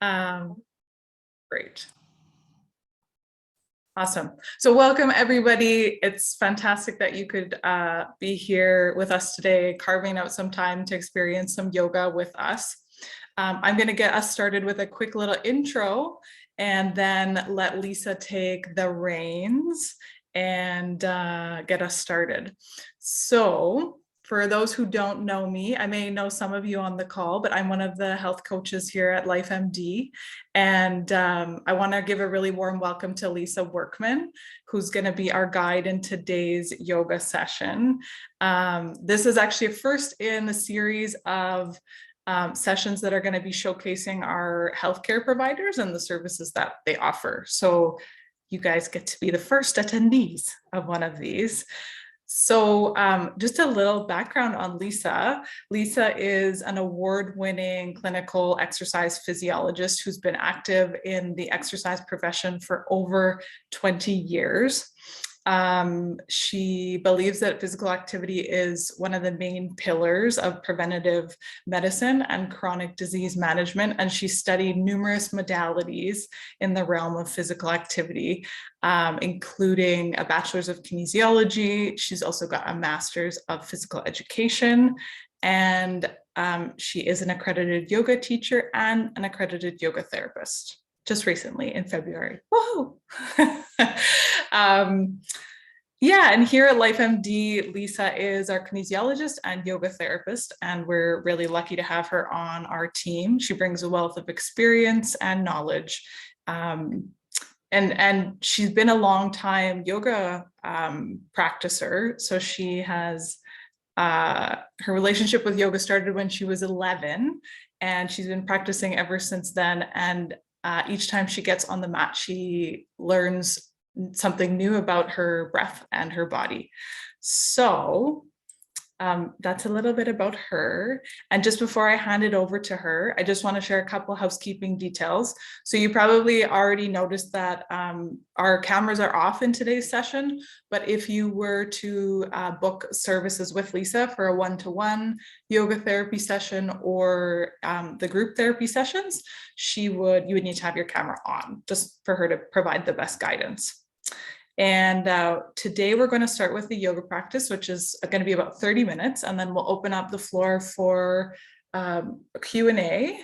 Great. Awesome. So welcome everybody. It's fantastic that you could be here with us today, carving out some time to experience some yoga with us. I'm going to get us started with a quick little intro and then let Lisa take the reins and get us started. So for those who don't know me, I may know some of you on the call, but I'm one of the health coaches here at LyfeMD. And I want to give a really warm welcome to Lisa Workman, who's going to be our guide in today's yoga session. This is actually a first in the series of sessions that are going to be showcasing our healthcare providers and the services that they offer. So you guys get to be the first attendees of one of these. So just a little background on Lisa. Lisa is an award-winning clinical exercise physiologist who's been active in the exercise profession for over 20 years. She believes that physical activity is one of the main pillars of preventative medicine and chronic disease management, and she studied numerous modalities in the realm of physical activity, including a bachelor's of kinesiology. She's also got a master's of physical education, and she is an accredited yoga teacher and an accredited yoga therapist. Just recently in February. Woohoo! Yeah, and here at LyfeMD, Lisa is our kinesiologist and yoga therapist, and we're really lucky to have her on our team. She brings a wealth of experience and knowledge. And she's been a long time yoga practicer. So she has, her relationship with yoga started when she was 11, and she's been practicing ever since then. And each time she gets on the mat, she learns something new about her breath and her body. So that's a little bit about her. And just before I hand it over to her, I just want to share a couple of housekeeping details. So you probably already noticed that our cameras are off in today's session, but if you were to book services with Lisa for a one-to-one yoga therapy session or the group therapy sessions, you would need to have your camera on just for her to provide the best guidance. And today we're going to start with the yoga practice, which is going to be about 30 minutes, and then we'll open up the floor for a Q&A.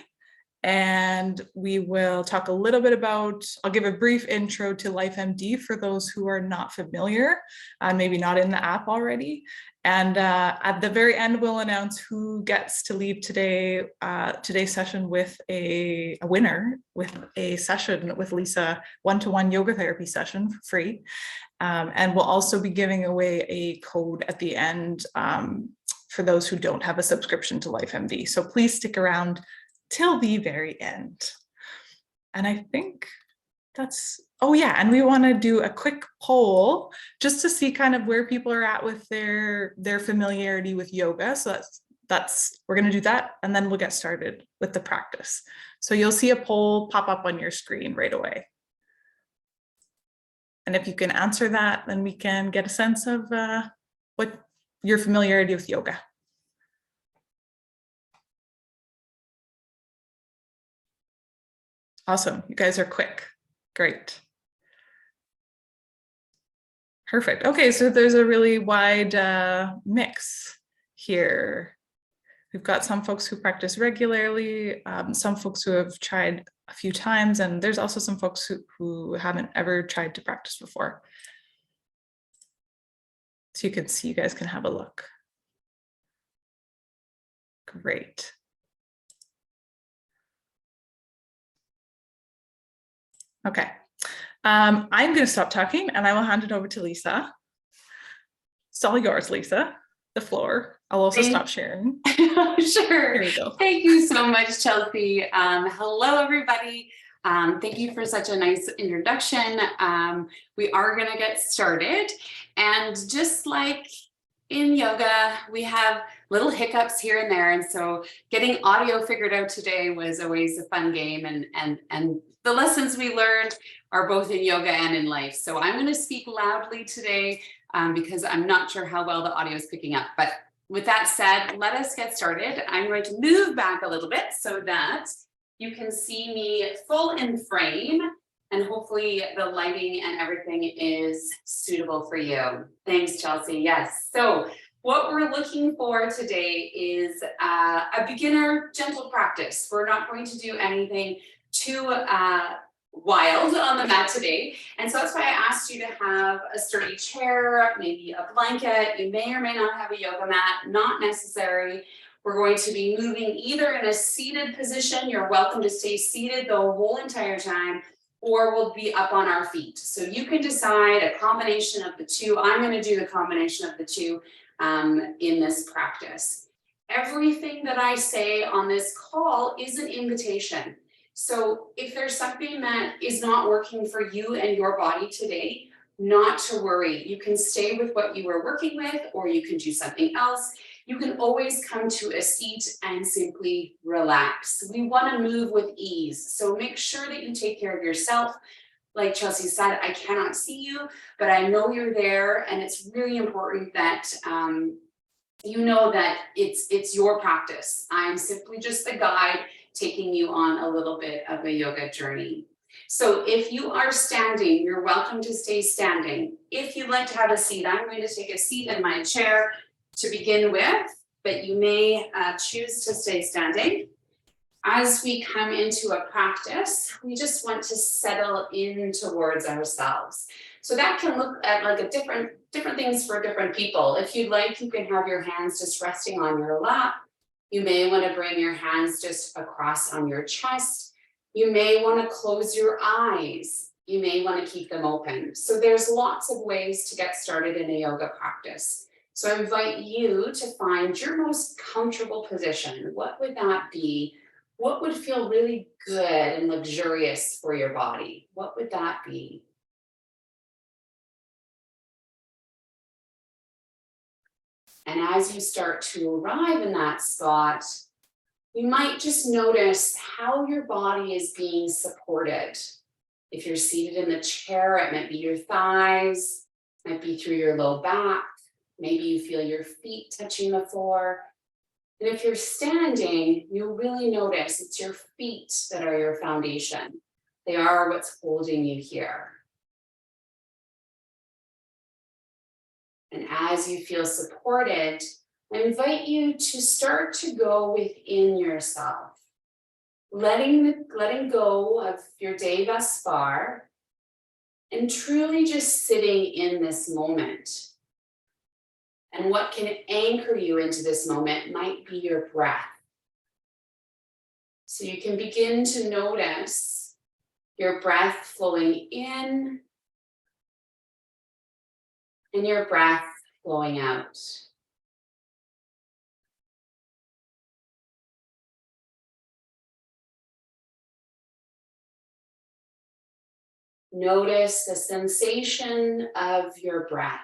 And we will talk a little bit about, I'll give a brief intro to LyfeMD for those who are not familiar, maybe not in the app already. And at the very end, we'll announce who gets to leave today's session with a winner with a session with Lisa, one-to-one yoga therapy session for free. And we'll also be giving away a code at the end for those who don't have a subscription to LyfeMD. So please stick around till the very end. And I think that's, oh yeah, and we want to do a quick poll just to see kind of where people are at with their familiarity with yoga. So that's we're going to do that, and then we'll get started with the practice. So you'll see a poll pop up on your screen right away. And if you can answer that, then we can get a sense of what your familiarity with yoga. Awesome, you guys are quick. Great. Perfect. Okay, so there's a really wide mix here. We've got some folks who practice regularly, some folks who have tried a few times, and there's also some folks who haven't ever tried to practice before. So you can see, you guys can have a look. Great. Okay, I'm going to stop talking and I will hand it over to Lisa. It's all yours, Lisa, the floor. I'll also stop sharing. Sure. Here we go. Thank you so much, Chelsea. Hello, everybody. Thank you for such a nice introduction. We are going to get started. And just like in yoga, we have little hiccups here and there. And so getting audio figured out today was always a fun game. And the lessons we learned are both in yoga and in life. So I'm going to speak loudly today because I'm not sure how well the audio is picking up. But with that said, let us get started. I'm going to move back a little bit so that you can see me full in frame, and hopefully the lighting and everything is suitable for you. Thanks, Chelsea. Yes. So what we're looking for today is a beginner gentle practice. We're not going to do anything too wild on the mat today. And so that's why I asked you to have a sturdy chair, maybe a blanket. You may or may not have a yoga mat, not necessary. We're going to be moving either in a seated position. You're welcome to stay seated the whole entire time, or we'll be up on our feet. So you can decide a combination of the two. I'm going to do the combination of the two in this practice. Everything that I say on this call is an invitation. So if there's something that is not working for you and your body today, not to worry. You can stay with what you were working with, or you can do something else. You can always come to a seat and simply relax. We want to move with ease. So make sure that you take care of yourself. Like Chelsea said, I cannot see you, but I know you're there. And it's really important that you know that it's your practice. I'm simply just the guide taking you on a little bit of a yoga journey. So if you are standing, you're welcome to stay standing. If you'd like to have a seat, I'm going to take a seat in my chair to begin with, but you may choose to stay standing. As we come into a practice, we just want to settle in towards ourselves. So that can look at like a different things for different people. If you'd like, you can have your hands just resting on your lap. You may want to bring your hands just across on your chest. You may want to close your eyes. You may want to keep them open. So there's lots of ways to get started in a yoga practice. So I invite you to find your most comfortable position. What would that be? What would feel really good and luxurious for your body? What would that be? And as you start to arrive in that spot, you might just notice how your body is being supported. If you're seated in the chair, it might be your thighs, it might be through your low back. Maybe you feel your feet touching the floor. And if you're standing, you'll really notice it's your feet that are your foundation. They are what's holding you here. And as you feel supported, I invite you to start to go within yourself, letting go of your day thus far, and truly just sitting in this moment. And what can anchor you into this moment might be your breath. So you can begin to notice your breath flowing in and your breath flowing out. Notice the sensation of your breath.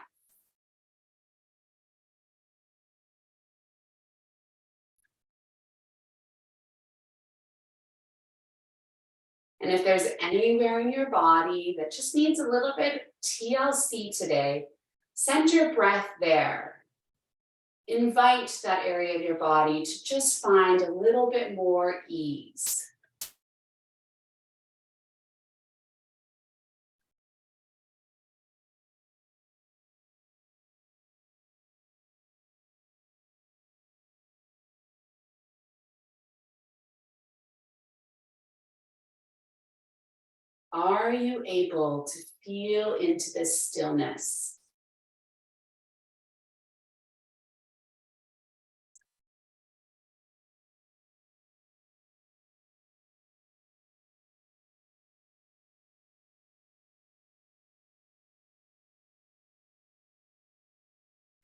And if there's anywhere in your body that just needs a little bit TLC today, send your breath there. Invite that area of your body to just find a little bit more ease. Are you able to feel into this stillness?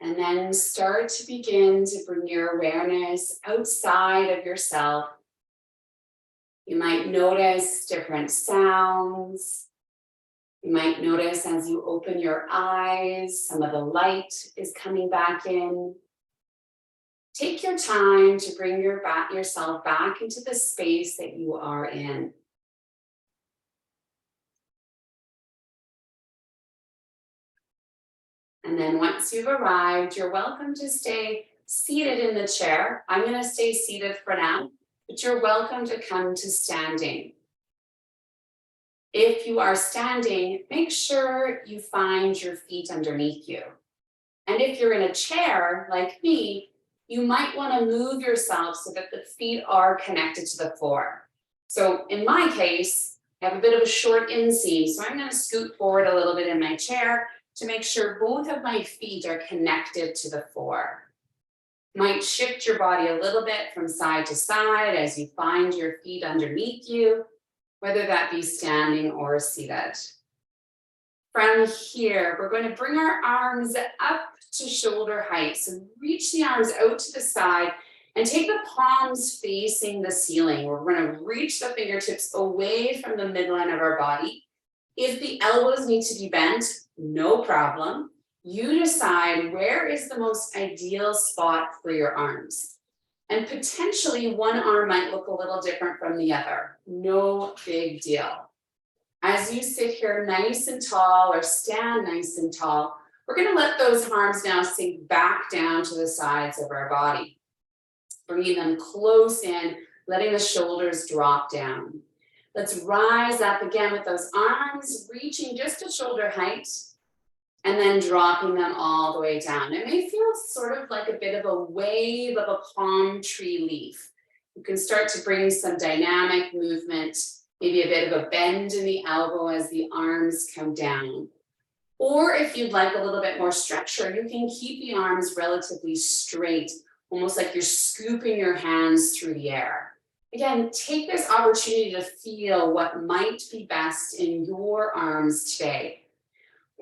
And then start to begin to bring your awareness outside of yourself. You might notice different sounds. You might notice as you open your eyes, some of the light is coming back in. Take your time to bring yourself back into the space that you are in. And then once you've arrived, you're welcome to stay seated in the chair. I'm going to stay seated for now. but you're welcome to come to standing. If you are standing, make sure you find your feet underneath you. And if you're in a chair like me, you might want to move yourself so that the feet are connected to the floor. So in my case, I have a bit of a short inseam, so I'm going to scoot forward a little bit in my chair to make sure both of my feet are connected to the floor. Might shift your body a little bit from side to side as you find your feet underneath you, whether that be standing or seated. From here, we're going to bring our arms up to shoulder height. So reach the arms out to the side and take the palms facing the ceiling. We're going to reach the fingertips away from the midline of our body. If the elbows need to be bent, no problem. You decide where is the most ideal spot for your arms. And potentially one arm might look a little different from the other. No big deal. As you sit here nice and tall or stand nice and tall, we're going to let those arms now sink back down to the sides of our body. Bringing them close in, letting the shoulders drop down. Let's rise up again with those arms reaching just to shoulder height and then dropping them all the way down. It may feel sort of like a bit of a wave of a palm tree leaf. You can start to bring some dynamic movement, maybe a bit of a bend in the elbow as the arms come down. Or if you'd like a little bit more structure, you can keep the arms relatively straight, almost like you're scooping your hands through the air. Again, take this opportunity to feel what might be best in your arms today.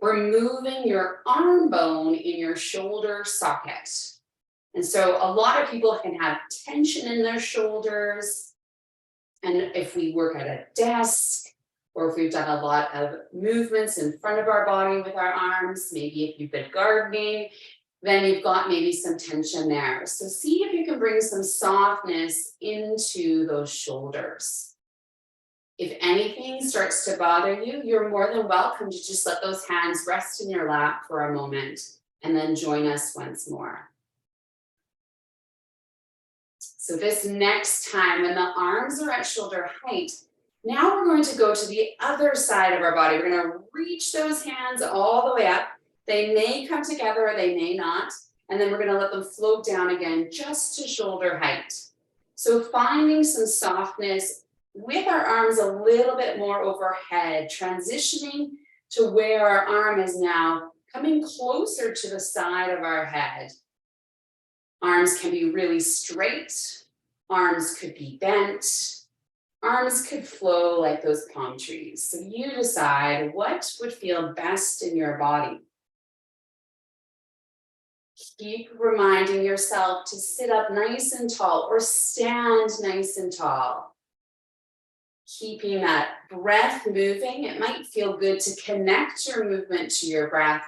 We're moving your arm bone in your shoulder socket. And so a lot of people can have tension in their shoulders. And if we work at a desk, or if we've done a lot of movements in front of our body with our arms, maybe if you've been gardening, then you've got maybe some tension there. So see if you can bring some softness into those shoulders. If anything starts to bother you, you're more than welcome to just let those hands rest in your lap for a moment and then join us once more. So this next time when the arms are at shoulder height, now we're going to go to the other side of our body. We're going to reach those hands all the way up. They may come together or they may not. And then we're going to let them float down again just to shoulder height. So finding some softness with our arms a little bit more overhead, transitioning to where our arm is now coming closer to the side of our head. Arms can be really straight. Arms could be bent. Arms could flow like those palm trees. So you decide what would feel best in your body. Keep reminding yourself to sit up nice and tall or stand nice and tall. Keeping that breath moving, it might feel good to connect your movement to your breath.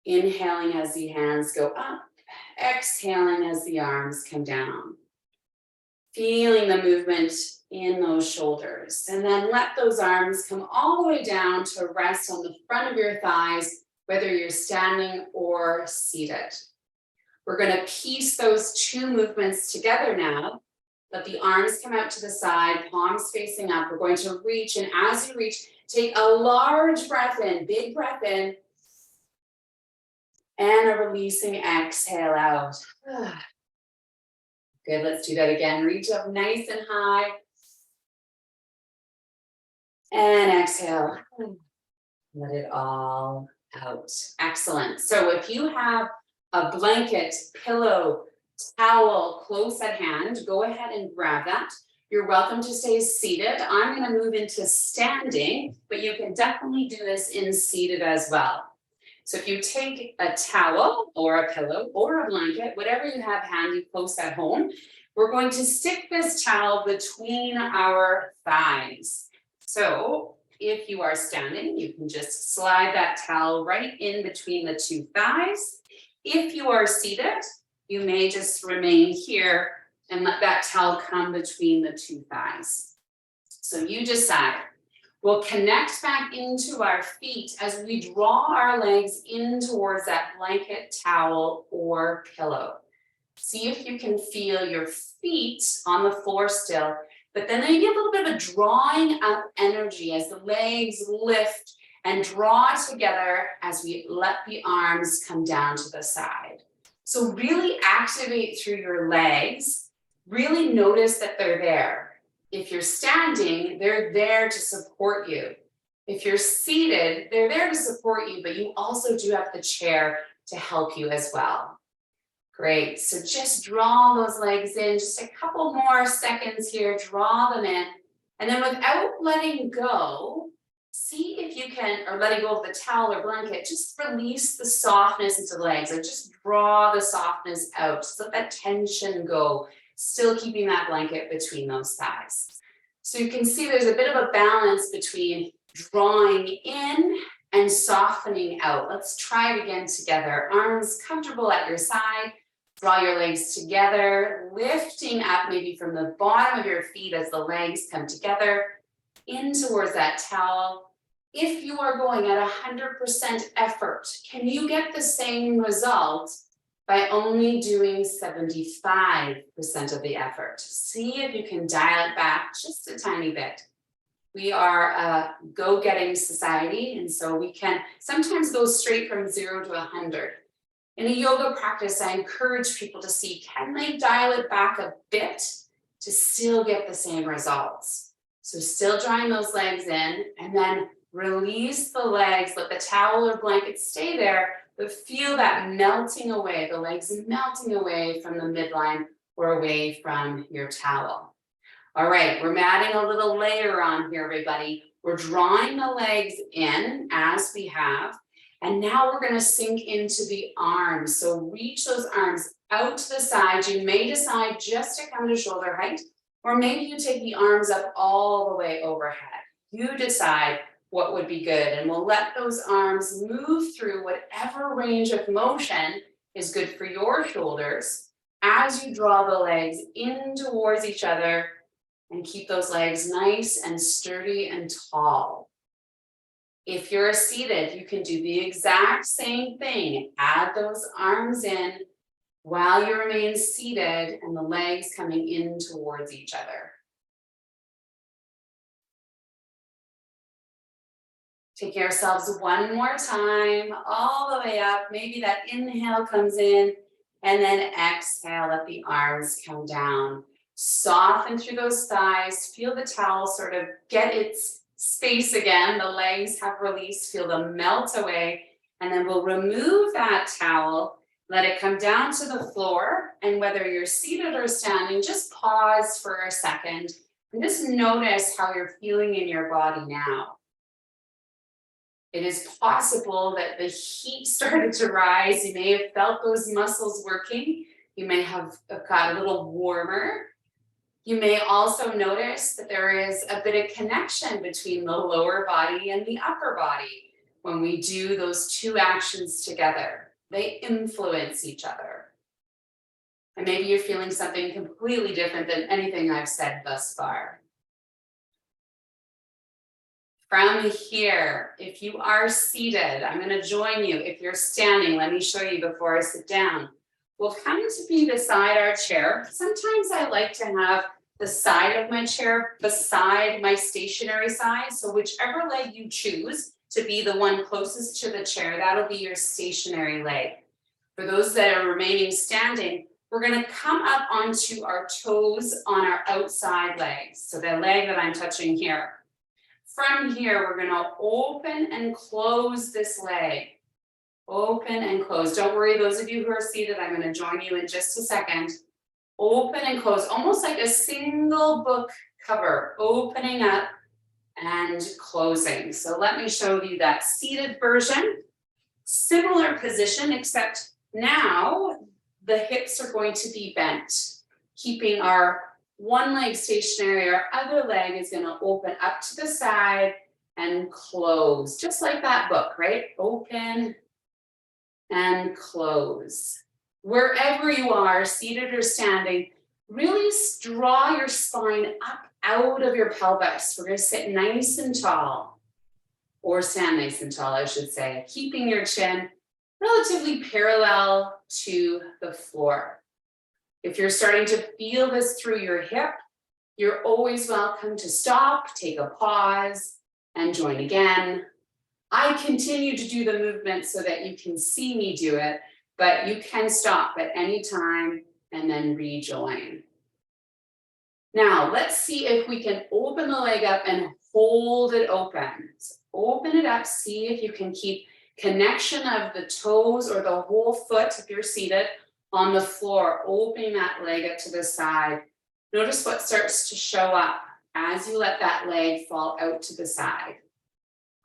Inhaling as the hands go up, exhaling as the arms come down. Feeling the movement in those shoulders. And then let those arms come all the way down to rest on the front of your thighs, whether you're standing or seated. We're going to piece those two movements together now. Let the arms come out to the side, palms facing up. We're going to reach, and as you reach, take a large breath in, big breath in, and a releasing exhale out. Good, let's do that again. Reach up nice and high. And exhale. Let it all out. Excellent. So if you have a blanket, pillow, towel close at hand, go ahead and grab that. You're welcome to stay seated. I'm going to move into standing, but you can definitely do this in seated as well. So if you take a towel or a pillow or a blanket, whatever you have handy close at home, we're going to stick this towel between our thighs. So if you are standing, you can just slide that towel right in between the two thighs. If you are seated, you may just remain here and let that towel come between the two thighs. So you decide. We'll connect back into our feet as we draw our legs in towards that blanket, towel, or pillow. See if you can feel your feet on the floor still, but then maybe a little bit of a drawing up energy as the legs lift and draw together as we let the arms come down to the side. So really activate through your legs. Really notice that they're there. If you're standing, they're there to support you. If you're seated, they're there to support you, but you also do have the chair to help you as well. Great, so just draw those legs in, just a couple more seconds here, draw them in. And then without letting go, see if you can, or letting go of the towel or blanket, just release the softness into the legs, like just draw the softness out, just let that tension go, still keeping that blanket between those thighs. So you can see there's a bit of a balance between drawing in and softening out. Let's try it again together. Arms comfortable at your side. Draw your legs together, lifting up maybe from the bottom of your feet as the legs come together, in towards that towel. If you are going at 100% effort, can you get the same result by only doing 75% of the effort? See if you can dial it back just a tiny bit. We are a go-getting society, and so we can sometimes go straight from 0 to 100. In a yoga practice, I encourage people to see, can they dial it back a bit to still get the same results? So still drawing those legs in, and then release the legs, let the towel or blanket stay there, but feel that melting away, the legs melting away from the midline or away from your towel. All right, we're adding a little layer on here, everybody. We're drawing the legs in as we have. And now we're going to sink into the arms. So reach those arms out to the side. You may decide just to come to shoulder height, or maybe you take the arms up all the way overhead. You decide what would be good. And we'll let those arms move through whatever range of motion is good for your shoulders as you draw the legs in towards each other and keep those legs nice and sturdy and tall. If you're seated, you can do the exact same thing. Add those arms in while you remain seated and the legs coming in towards each other. Take ourselves one more time, all the way up. Maybe that inhale comes in, and then exhale, let the arms come down. Soften through those thighs, feel the towel sort of get its space again, the legs have released, feel them melt away, and then we'll remove that towel, let it come down to the floor, and whether you're seated or standing, just pause for a second and just notice how you're feeling in your body now. It is possible that the heat started to rise. You may have felt those muscles working. You may have got a little warmer. You may also notice that there is a bit of connection between the lower body and the upper body when we do those two actions together. They influence each other. And maybe you're feeling something completely different than anything I've said thus far. From here, if you are seated, I'm going to join you. If you're standing, let me show you before I sit down. We'll come to be beside our chair. Sometimes I like to have the side of my chair beside my stationary side. So whichever leg you choose to be the one closest to the chair, that'll be your stationary leg. For those that are remaining standing, we're going to come up onto our toes on our outside legs. So the leg that I'm touching here. From here, we're going to open and close this leg. Open and close. Don't worry, those of you who are seated, I'm going to join you in just a second. Open and close, almost like a single book cover, opening up and closing. So let me show you that seated version. Similar position, except now the hips are going to be bent, keeping our one leg stationary. Our other leg is going to open up to the side and close, just like that book, right? Open and close. Wherever you are, seated or standing, really draw your spine up out of your pelvis. We're going to sit nice and tall, or stand nice and tall, I should say, keeping your chin relatively parallel to the floor. If you're starting to feel this through your hip, you're always welcome to stop, take a pause, and join again. I continue to do the movement so that you can see me do it, but you can stop at any time and then rejoin. Now, let's see if we can open the leg up and hold it open. So open it up, see if you can keep connection of the toes or the whole foot, if you're seated, on the floor, opening that leg up to the side. Notice what starts to show up as you let that leg fall out to the side.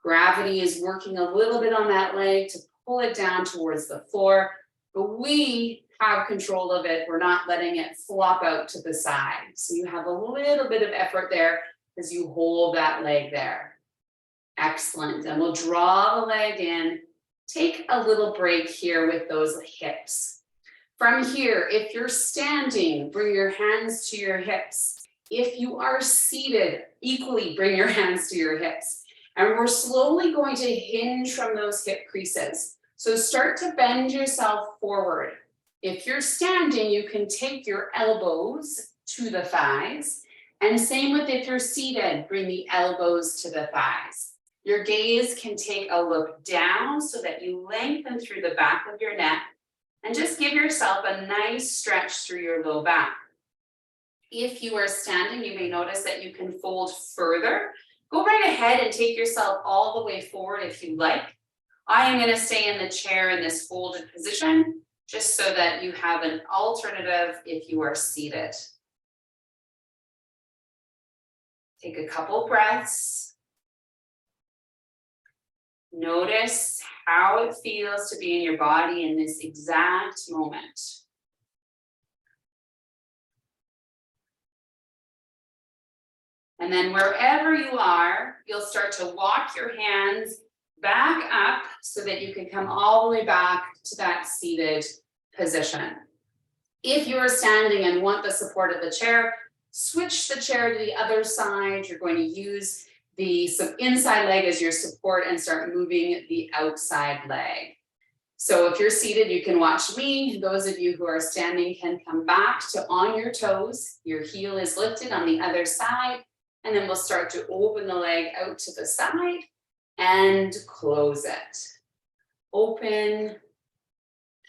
Gravity is working a little bit on that leg to pull it down towards the floor, but we have control of it. We're not letting it flop out to the side. So you have a little bit of effort there as you hold that leg there. Excellent. And we'll draw the leg in. Take a little break here with those hips. From here, if you're standing, bring your hands to your hips. If you are seated, equally bring your hands to your hips. And we're slowly going to hinge from those hip creases. So start to bend yourself forward. If you're standing, you can take your elbows to the thighs. And same with if you're seated, bring the elbows to the thighs. Your gaze can take a look down so that you lengthen through the back of your neck. And just give yourself a nice stretch through your low back. If you are standing, you may notice that you can fold further. Go right ahead and take yourself all the way forward if you like. I am going to stay in the chair in this folded position, just so that you have an alternative if you are seated. Take a couple breaths. Notice how it feels to be in your body in this exact moment. And then wherever you are, you'll start to walk your hands back up so that you can come all the way back to that seated position. If you are standing and want the support of the chair, switch the chair to the other side. You're going to use the inside leg as your support and start moving the outside leg. So if you're seated, you can watch me. Those of you who are standing can come back to on your toes. Your heel is lifted on the other side. And then we'll start to open the leg out to the side and close it. Open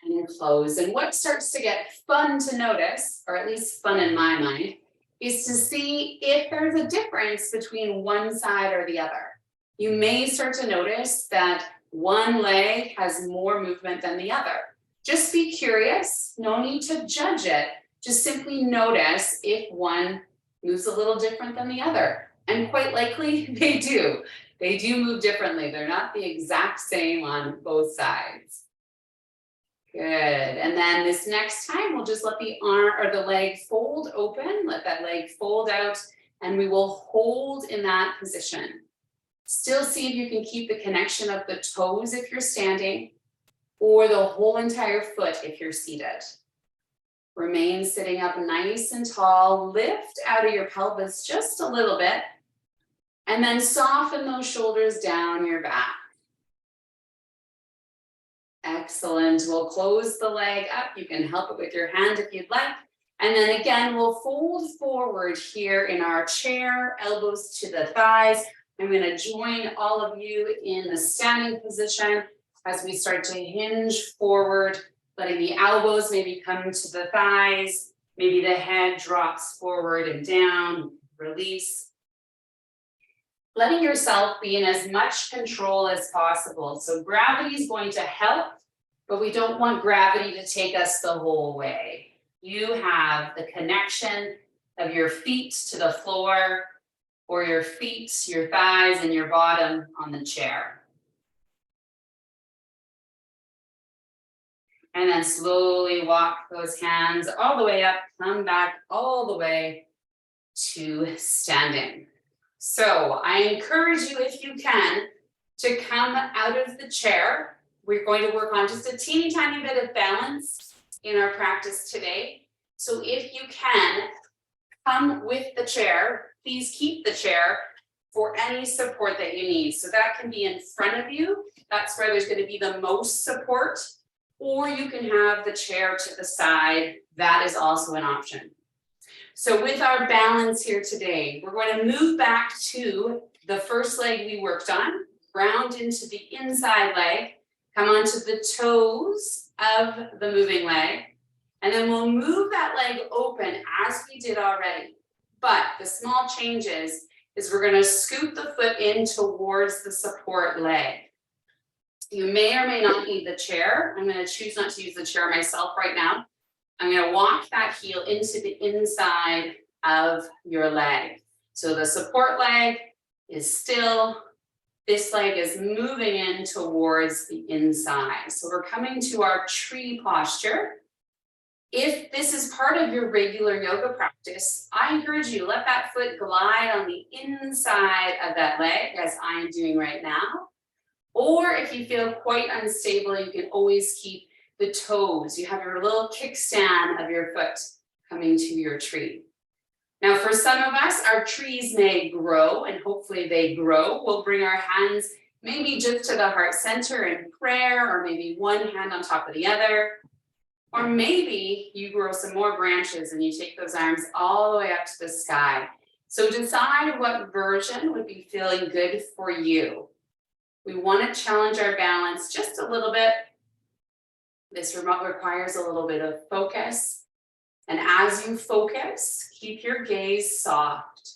and close. And what starts to get fun to notice, or at least fun in my mind, is to see if there's a difference between one side or the other. You may start to notice that one leg has more movement than the other. Just be curious, no need to judge it. Just simply notice if one moves a little different than the other. And quite likely they do. They do move differently. They're not the exact same on both sides. Good, and then this next time, we'll just let the arm or the leg fold open, let that leg fold out, and we will hold in that position. Still see if you can keep the connection of the toes if you're standing, or the whole entire foot if you're seated. Remain sitting up nice and tall, lift out of your pelvis just a little bit, and then soften those shoulders down your back. Excellent. We'll close the leg up. You can help it with your hand if you'd like. And then again, we'll fold forward here in our chair, elbows to the thighs. I'm going to join all of you in the standing position as we start to hinge forward, letting the elbows maybe come to the thighs. Maybe the head drops forward and down, release. Letting yourself be in as much control as possible. So gravity is going to help, but we don't want gravity to take us the whole way. You have the connection of your feet to the floor, or your feet, your thighs, and your bottom on the chair. And then slowly walk those hands all the way up, come back all the way to standing. So I encourage you, if you can, to come out of the chair. We're going to work on just a teeny tiny bit of balance in our practice today. So if you can, come with the chair. Please keep the chair for any support that you need. So that can be in front of you. That's where there's going to be the most support. Or you can have the chair to the side that is also an option. So with our balance here today, we're going to move back to the first leg we worked on, ground into the inside leg, come onto the toes of the moving leg, and then we'll move that leg open as we did already. But the small changes is we're going to scoop the foot in towards the support leg. You may or may not need the chair. I'm going to choose not to use the chair myself right now. I'm going to walk that heel into the inside of your leg. So the support leg is still, this leg is moving in towards the inside. So we're coming to our tree posture. If this is part of your regular yoga practice, I encourage you to let that foot glide on the inside of that leg, as I am doing right now. Or if you feel quite unstable, you can always keep the toes. You have your little kickstand of your foot coming to your tree. Now, for some of us, our trees may grow, and hopefully they grow. We'll bring our hands maybe just to the heart center in prayer, or maybe one hand on top of the other. Or maybe you grow some more branches and you take those arms all the way up to the sky. So decide what version would be feeling good for you. We want to challenge our balance just a little bit. This requires a little bit of focus. And as you focus, keep your gaze soft.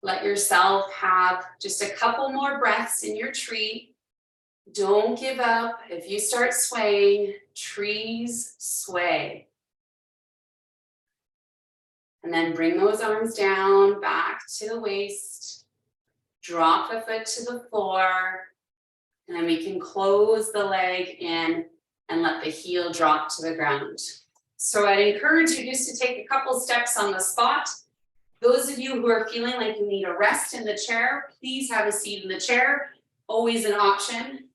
Let yourself have just a couple more breaths in your tree. Don't give up. If you start swaying, trees sway. And then bring those arms down, back to the waist. Drop the foot to the floor. And then we can close the leg in and let the heel drop to the ground. So I'd encourage you just to take a couple steps on the spot. Those of you who are feeling like you need a rest in the chair, please have a seat in the chair, always an option.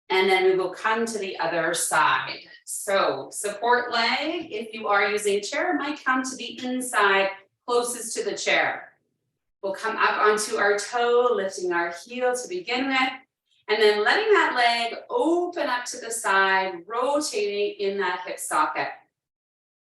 And then we will come to the other side. So support leg, if you are using a chair, might come to the inside closest to the chair. We'll come up onto our toe, lifting our heel to begin with, and then letting that leg open up to the side, rotating in that hip socket.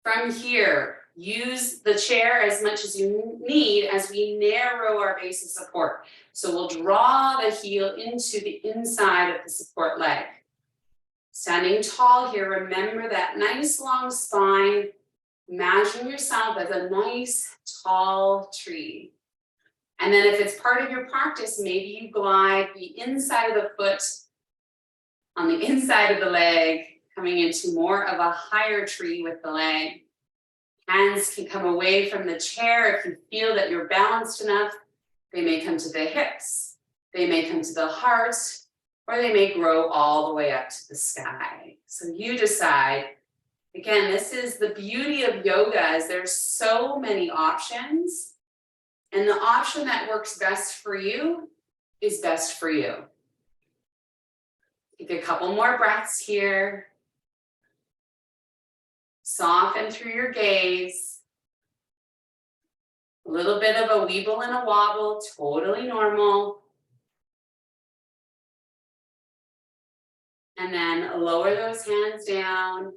From here, use the chair as much as you need as we narrow our base of support. So we'll draw the heel into the inside of the support leg. Standing tall here, remember that nice long spine. Imagine yourself as a nice tall tree. And then if it's part of your practice, maybe you glide the inside of the foot on the inside of the leg, coming into more of a higher tree with the leg. Hands can come away from the chair if you feel that you're balanced enough. They may come to the hips, they may come to the heart, or they may grow all the way up to the sky. So you decide. Again, this is the beauty of yoga, is there's so many options, and the option that works best for you is best for you. Take a couple more breaths here. Soften through your gaze. A little bit of a weeble and a wobble, totally normal. And then lower those hands down,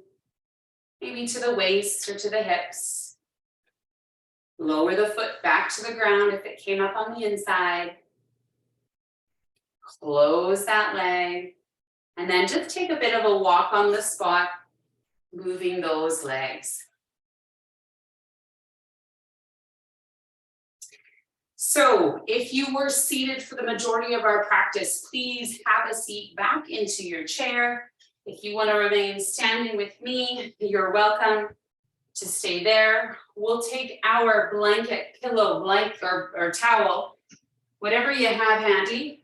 maybe to the waist or to the hips. Lower the foot back to the ground if it came up on the inside. Close that leg. And then just take a bit of a walk on the spot, moving those legs. So if you were seated for the majority of our practice, please have a seat back into your chair. If you want to remain standing with me, you're welcome to stay there. We'll take our blanket, pillow, blanket, or towel, whatever you have handy,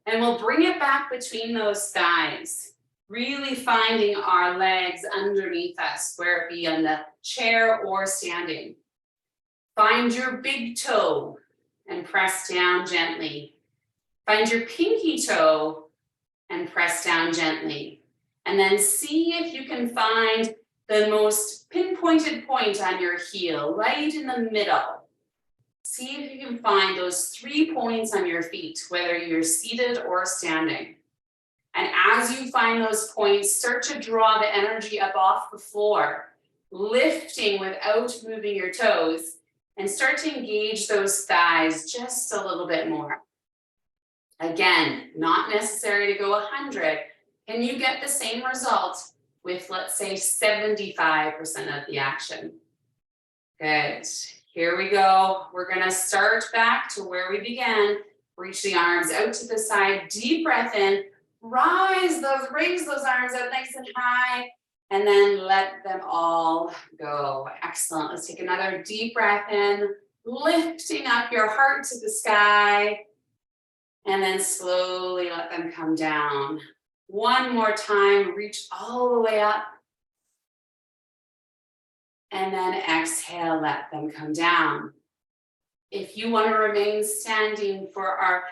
and we'll bring it back between those thighs, really finding our legs underneath us, where it be on the chair or standing. Find your big toe and press down gently. Find your pinky toe and press down gently. And then see if you can find the most pinpointed point on your heel, right in the middle. See if you can find those 3 points on your feet, whether you're seated or standing. And as you find those points, start to draw the energy up off the floor, lifting without moving your toes, and start to engage those thighs just a little bit more. Again, not necessary to go 100. Can you get the same result with, let's say, 75% of the action? Good. Here we go. We're going to start back to where we began. Reach the arms out to the side. Deep breath in. Raise those arms up nice and high. And then let them all go. Excellent. Let's take another deep breath in. Lifting up your heart to the sky. And then slowly let them come down. One more time. Reach all the way up. And then exhale, let them come down. If you want to remain standing for our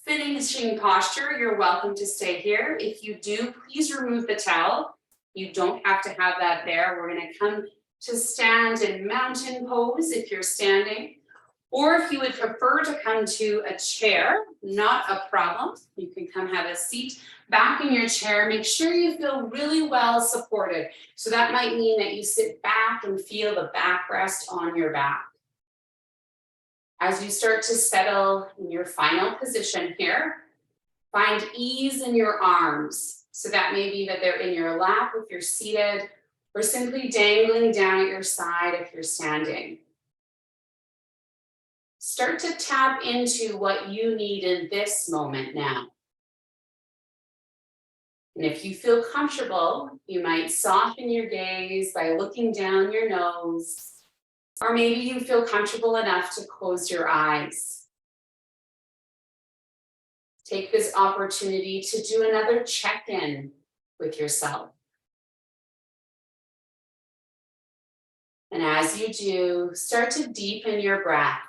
finishing posture, you're welcome to stay here. If you do, please remove the towel. You don't have to have that there. We're going to come to stand in mountain pose if you're standing. Or if you would prefer to come to a chair, not a problem. You can come have a seat back in your chair. Make sure you feel really well supported. So that might mean that you sit back and feel the backrest on your back. As you start to settle in your final position here, find ease in your arms. So that may be that they're in your lap if you're seated, or simply dangling down at your side if you're standing. Start to tap into what you need in this moment now. And if you feel comfortable, you might soften your gaze by looking down your nose, or maybe you feel comfortable enough to close your eyes. Take this opportunity to do another check-in with yourself. And as you do, start to deepen your breath.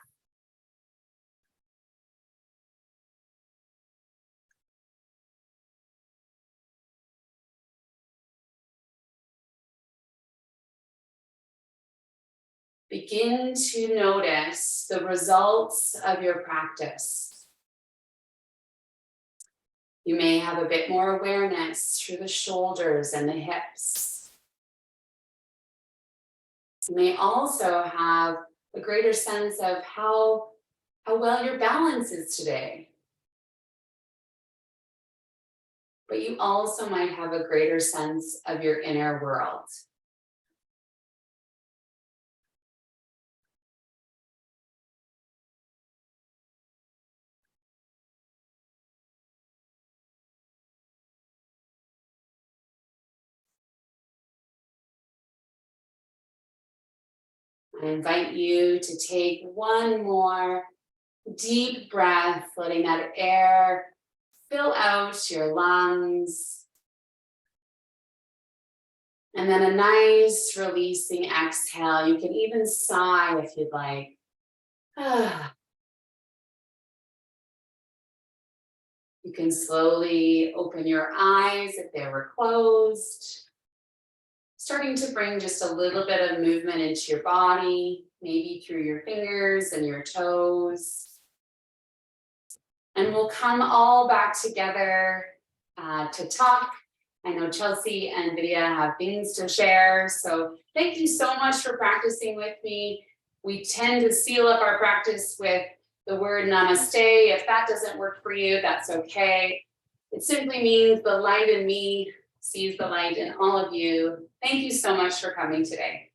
Begin to notice the results of your practice. You may have a bit more awareness through the shoulders and the hips. You may also have a greater sense of how well your balance is today. But you also might have a greater sense of your inner world. I invite you to take one more deep breath, letting that air fill out your lungs. And then a nice releasing exhale. You can even sigh if you'd like. You can slowly open your eyes if they were closed. Starting to bring just a little bit of movement into your body, maybe through your fingers and your toes. And we'll come all back together to talk. I know Chelsea and Vidya have things to share. So thank you so much for practicing with me. We tend to seal up our practice with the word namaste. If that doesn't work for you, that's okay. It simply means the light in me sees the light in all of you. Thank you so much for coming today.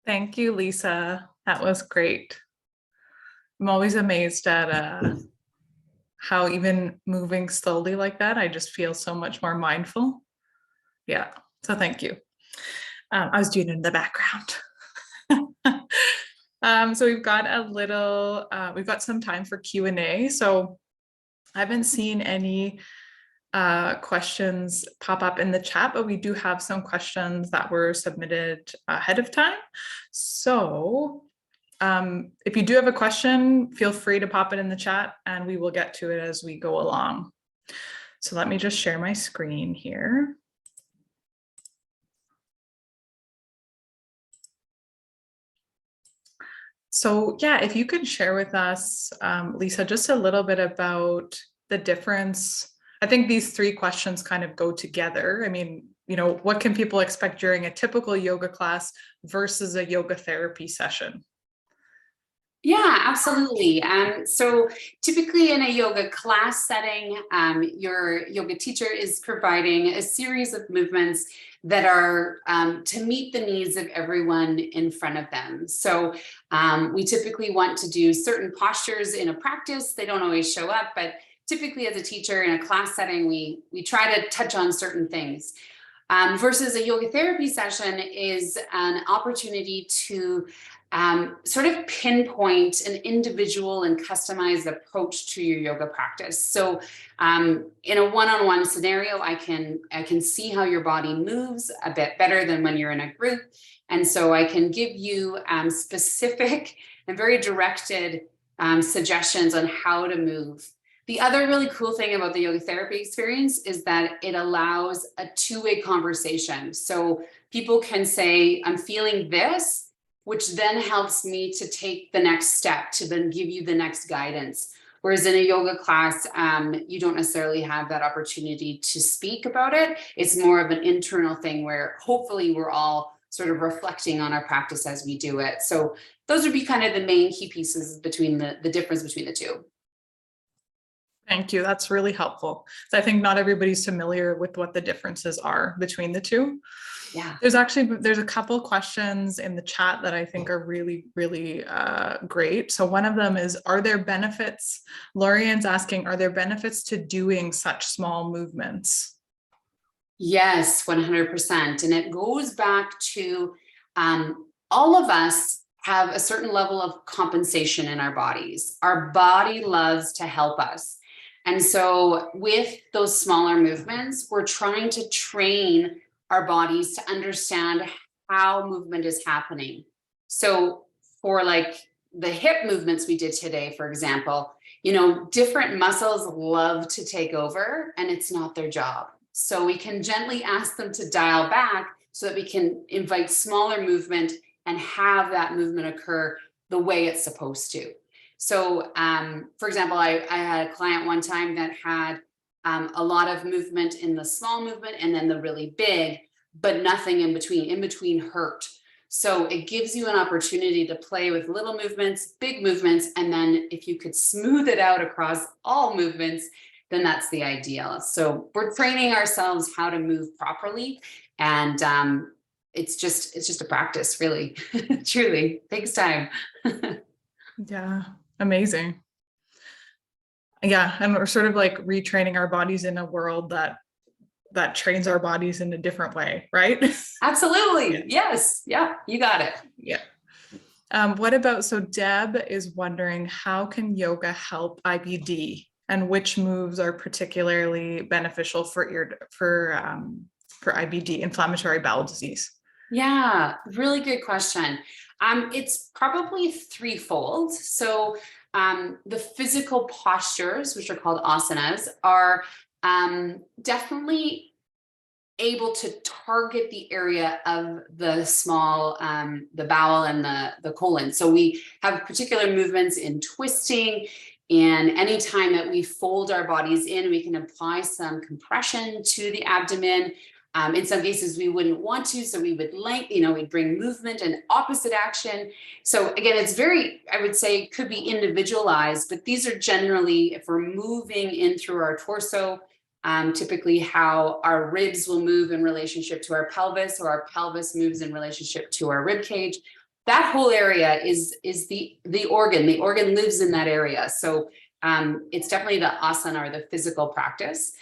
Thank you, Lisa. That was great. I'm always amazed at how even moving slowly like that, I just feel so much more mindful. Yeah, so thank you. I was doing it in the background. So we've got some time for Q&A. So I haven't seen any questions pop up in the chat, but we do have some questions that were submitted ahead of time. So if you do have a question, feel free to pop it in the chat and we will get to it as we go along. So let me just share my screen here. So yeah, if you could share with us, Lisa, just a little bit about the difference. I think these three questions kind of go together. I mean, what can people expect during a typical yoga class versus a yoga therapy session? Yeah, absolutely. So typically in a yoga class setting, your yoga teacher is providing a series of movements that are to meet the needs of everyone in front of them. So we typically want to do certain postures in a practice. They don't always show up, but typically as a teacher in a class setting, we try to touch on certain things. Versus a yoga therapy session is an opportunity to sort of pinpoint an individual and customized approach to your yoga practice. So in a one-on-one scenario, I can see how your body moves a bit better than when you're in a group. And so I can give you specific and very directed suggestions on how to move. The other really cool thing about the yoga therapy experience is that it allows a two-way conversation. So people can say, I'm feeling this, which then helps me to take the next step to then give you the next guidance. Whereas in a yoga class, you don't necessarily have that opportunity to speak about it. It's more of an internal thing where hopefully we're all sort of reflecting on our practice as we do it. So those would be kind of the main key pieces between the difference between the two. Thank you. That's really helpful. So I think not everybody's familiar with what the differences are between the two. Yeah. There's a couple questions in the chat that I think are really, really great. So one of them is, are there benefits? Lorian's asking, are there benefits to doing such small movements? Yes, 100%. And it goes back to all of us have a certain level of compensation in our bodies. Our body loves to help us. And so with those smaller movements, we're trying to train our bodies to understand how movement is happening. So for like the hip movements we did today, for example, different muscles love to take over and it's not their job. So we can gently ask them to dial back so that we can invite smaller movement and have that movement occur the way it's supposed to. So, for example, I had a client one time that had a lot of movement in the small movement and then the really big, but nothing in between. In between hurt. So it gives you an opportunity to play with little movements, big movements, and then if you could smooth it out across all movements, then that's the ideal. So we're training ourselves how to move properly, and it's just a practice, really. Truly takes time. Yeah, amazing. Yeah, and we're sort of like retraining our bodies in a world that trains our bodies in a different way, right? Absolutely. Yeah. Yes. Yeah, you got it. Yeah. So Deb is wondering, how can yoga help IBD, and which moves are particularly beneficial for IBD, inflammatory bowel disease? Yeah, really good question. It's probably threefold. So the physical postures, which are called asanas, are definitely able to target the area of the small, the bowel and the colon. So we have particular movements in twisting, and anytime that we fold our bodies in, we can apply some compression to the abdomen. In some cases, we wouldn't want to, so we would we'd bring movement and opposite action. So again, it's very, I would say, could be individualized, but these are generally, if we're moving in through our torso, typically how our ribs will move in relationship to our pelvis, or our pelvis moves in relationship to our rib cage. That whole area is the organ. The organ lives in that area. So it's definitely the asana, or the physical practice.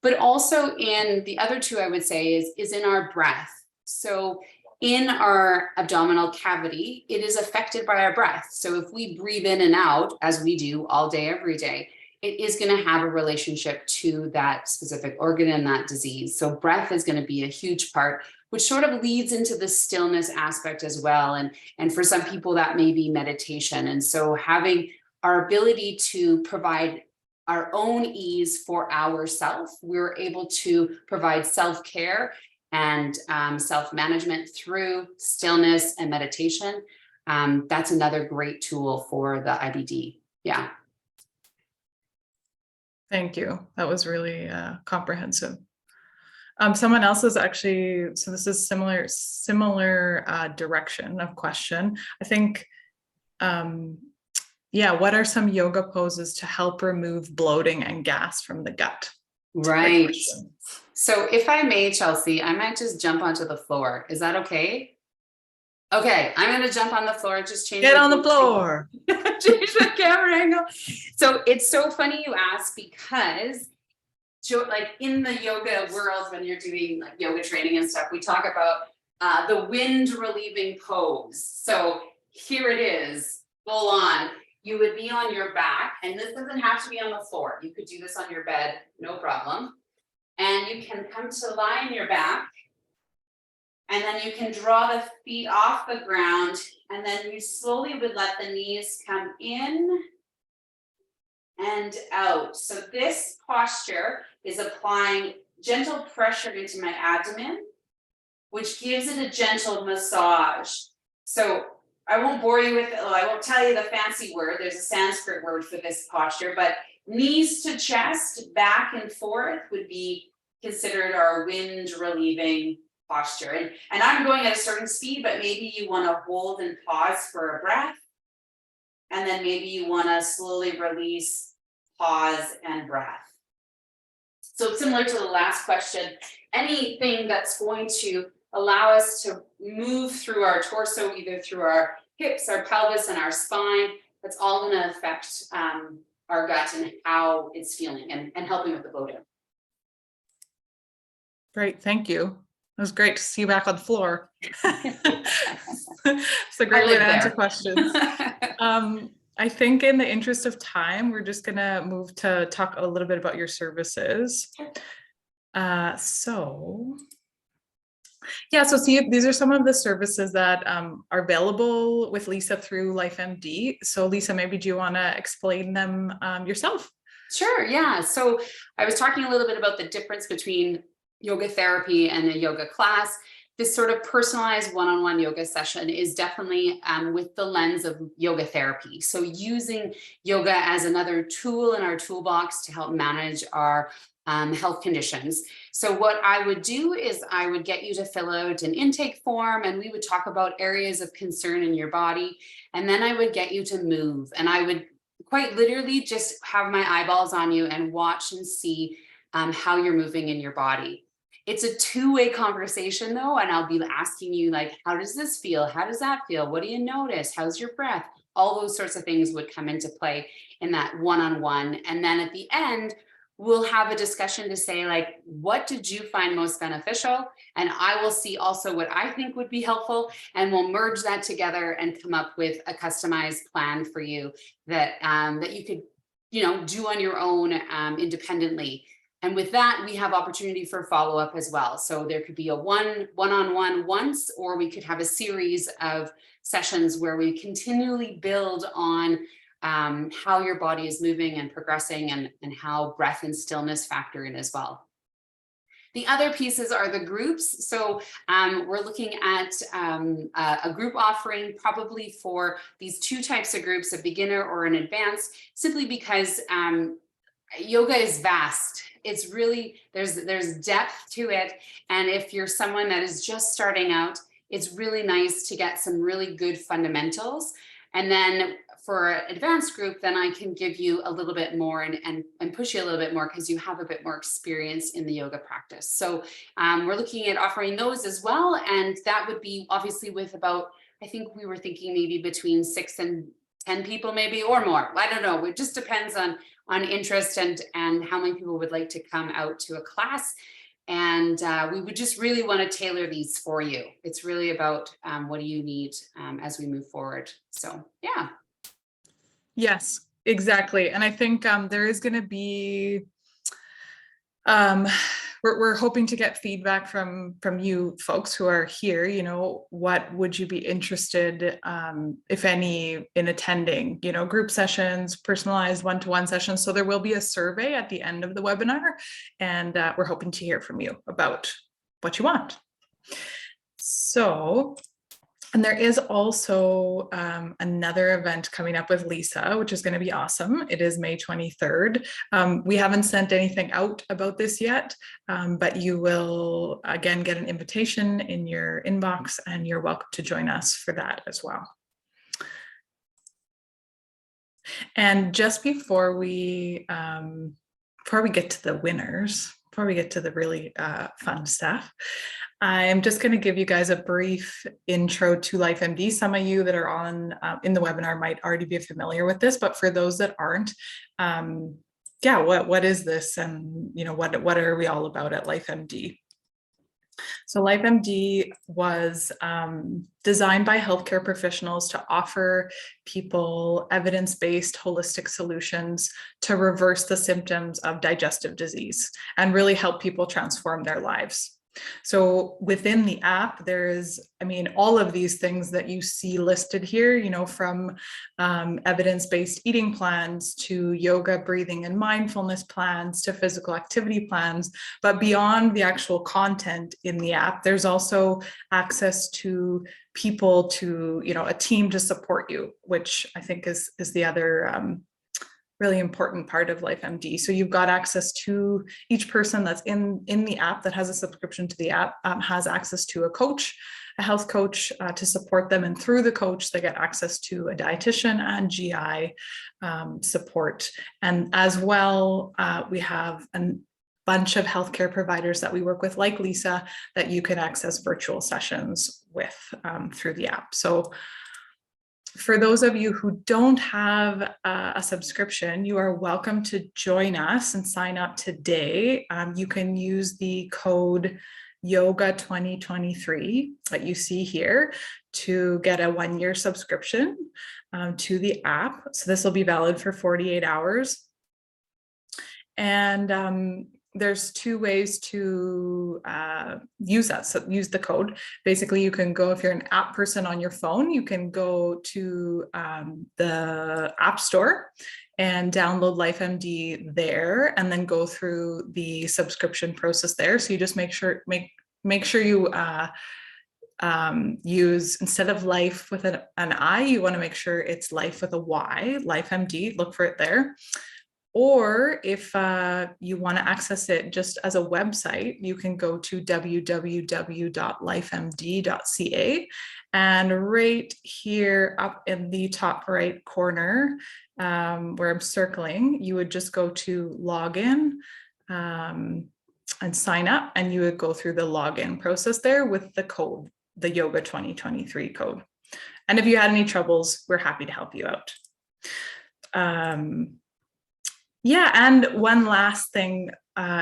But also in the other two, I would say, is in our breath. So in our abdominal cavity, it is affected by our breath. So if we breathe in and out, as we do all day, every day, it is going to have a relationship to that specific organ and that disease. So breath is going to be a huge part, which sort of leads into the stillness aspect as well. And for some people, that may be meditation. And so having our ability to provide our own ease for ourselves, we're able to provide self-care and self-management through stillness and meditation. that's another great tool for the IBD. Yeah. Thank you. That was really comprehensive. Someone else is actually, so this is similar direction of question. I think, yeah, what are some yoga poses to help remove bloating and gas from the gut? Right. So if I may, Chelsea, I might just jump onto the floor. Is that okay? Okay, I'm going to jump on the floor, just change. Get on the floor. Change the camera angle. So it's so funny you ask, because like in the yoga world, when you're doing like yoga training and stuff, we talk about the wind relieving pose. So here it is, full on. You would be on your back, and this doesn't have to be on the floor. You could do this on your bed, no problem. And you can come to lie on your back, and then you can draw the feet off the ground, and then you slowly would let the knees come in and out. So this posture is applying gentle pressure into my abdomen, which gives it a gentle massage. So I won't bore you with it. I won't tell you the fancy word. There's a Sanskrit word for this posture, but knees to chest, back and forth would be considered our wind relieving posture. And I'm going at a certain speed, but maybe you want to hold and pause for a breath. And then maybe you want to slowly release, pause, and breath. So similar to the last question, anything that's going to allow us to move through our torso, either through our hips, our pelvis, and our spine, that's all going to affect our gut and how it's feeling, and helping with the bloating. Great, thank you. It was great to see you back on the floor. It's a great way to answer questions. I think in the interest of time, we're just gonna move to talk a little bit about your services. So see, these are some of the services that are available with Lisa through LyfeMD. So Lisa, maybe do you want to explain them yourself? Sure, yeah. So I was talking a little bit about the difference between yoga therapy and a yoga class. This sort of personalized one-on-one yoga session is definitely with the lens of yoga therapy. So using yoga as another tool in our toolbox to help manage our health conditions. So what I would do is I would get you to fill out an intake form, and we would talk about areas of concern in your body. And then I would get you to move, and I would quite literally just have my eyeballs on you and watch and see how you're moving in your body. It's a two-way conversation though, and I'll be asking you like, how does this feel? How does that feel? What do you notice? How's your breath? All those sorts of things would come into play in that one-on-one. And then at the end, we'll have a discussion to say like, what did you find most beneficial? And I will see also what I think would be helpful, and we'll merge that together and come up with a customized plan for you that that you could, do on your own independently. And with that, we have opportunity for follow-up as well. So there could be a one-on-one once, or we could have a series of sessions where we continually build on how your body is moving and progressing, and how breath and stillness factor in as well. The other pieces are the groups. So we're looking at a group offering probably for these two types of groups, a beginner or an advanced, simply because yoga is vast. It's really, there's depth to it. And if you're someone that is just starting out, it's really nice to get some really good fundamentals. And then for an advanced group, then I can give you a little bit more and push you a little bit more, because you have a bit more experience in the yoga practice. So we're looking at offering those as well. And that would be obviously with about, I think we were thinking maybe between 6 and 10 people maybe, or more. I don't know. It just depends on interest and how many people would like to come out to a class. And we would just really want to tailor these for you. It's really about what do you need as we move forward. So, yeah. Yes, exactly. And I think there is going to be, we're hoping to get feedback from you folks who are here. What would you be interested, if any, in attending, group sessions, personalized one-to-one sessions. So there will be a survey at the end of the webinar, and we're hoping to hear from you about what you want. So And there is also another event coming up with Lisa, which is going to be awesome. It is May 23rd. We haven't sent anything out about this yet, but you will again get an invitation in your inbox, and you're welcome to join us for that as well. And just before we get to the winners, before we get to the really fun stuff, I'm just going to give you guys a brief intro to LyfeMD. Some of you that are on in the webinar might already be familiar with this, but for those that aren't, yeah, what is this, and what are we all about at LyfeMD? So LyfeMD was designed by healthcare professionals to offer people evidence-based holistic solutions to reverse the symptoms of digestive disease and really help people transform their lives. So within the app, there's, all of these things that you see listed here, from evidence-based eating plans to yoga, breathing, and mindfulness plans to physical activity plans. But beyond the actual content in the app, there's also access to people, to, a team to support you, which I think is the other really important part of LyfeMD. So you've got access to each person that's in the app that has a subscription to the app, has access to a coach, a health coach to support them. And through the coach, they get access to a dietitian and GI support. And as well, we have a bunch of healthcare providers that we work with, like Lisa, that you can access virtual sessions with through the app. So for those of you who don't have a subscription, you are welcome to join us and sign up today. You can use the code yoga 2023 that you see here to get a 1-year subscription to the app. So this will be valid for 48 hours. And there's 2 ways to use that. So use the code. Basically, you can go, if you're an app person on your phone, you can go to the App Store and download LyfeMD there, and then go through the subscription process there. So you just make sure you use, instead of life with an I, you want to make sure it's life with a Y, LyfeMD, look for it there. Or if you want to access it just as a website, you can go to www.lyfemd.ca, and right here up in the top right corner where I'm circling, you would just go to login and sign up, and you would go through the login process there with the code, the Yoga 2023 code. And if you had any troubles, we're happy to help you out. Yeah, and one last thing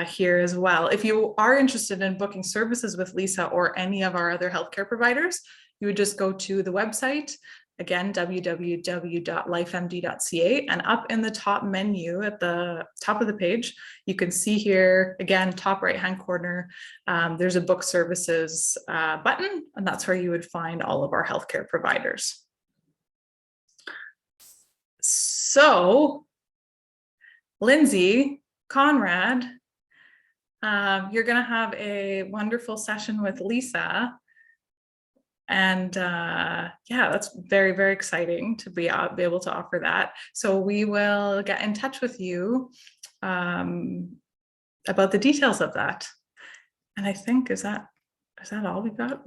here as well. If you are interested in booking services with Lisa or any of our other healthcare providers, you would just go to the website, again, www.lyfemd.ca, and up in the top menu at the top of the page, you can see here, again, top right-hand corner, there's a book services button, and that's where you would find all of our healthcare providers. So, Lindsay, Conrad, you're going to have a wonderful session with Lisa. And yeah, that's very, very exciting to be able to offer that. So we will get in touch with you about the details of that. And I think, is that all we've got?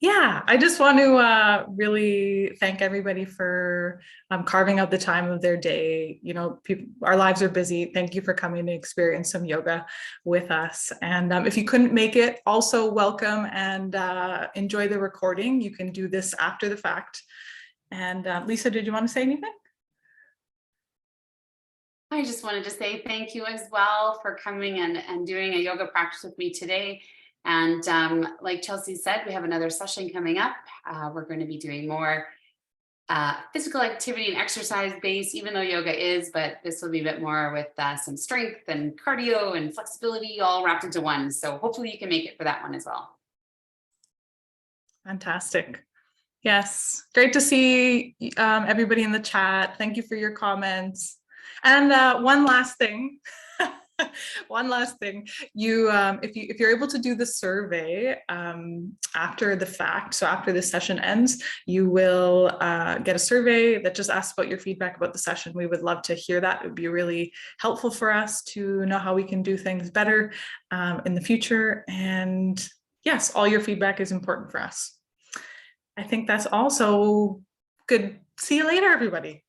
Yeah, I just want to really thank everybody for carving out the time of their day. Our lives are busy. Thank you for coming to experience some yoga with us. And if you couldn't make it, also welcome, and enjoy the recording. You can do this after the fact. And Lisa, did you want to say anything? I just wanted to say thank you as well for coming and doing a yoga practice with me today. And like Chelsea said, we have another session coming up. We're going to be doing more physical activity and exercise based, even though yoga is, but this will be a bit more with some strength and cardio and flexibility all wrapped into one. So hopefully you can make it for that one as well. Fantastic. Yes, great to see everybody in the chat. Thank you for your comments. And one last thing. One last thing, if you're able to do the survey after the fact, so after this session ends, you will get a survey that just asks about your feedback about the session. We would love to hear that. It would be really helpful for us to know how we can do things better in the future. And yes, all your feedback is important for us. I think that's also good. See you later, everybody.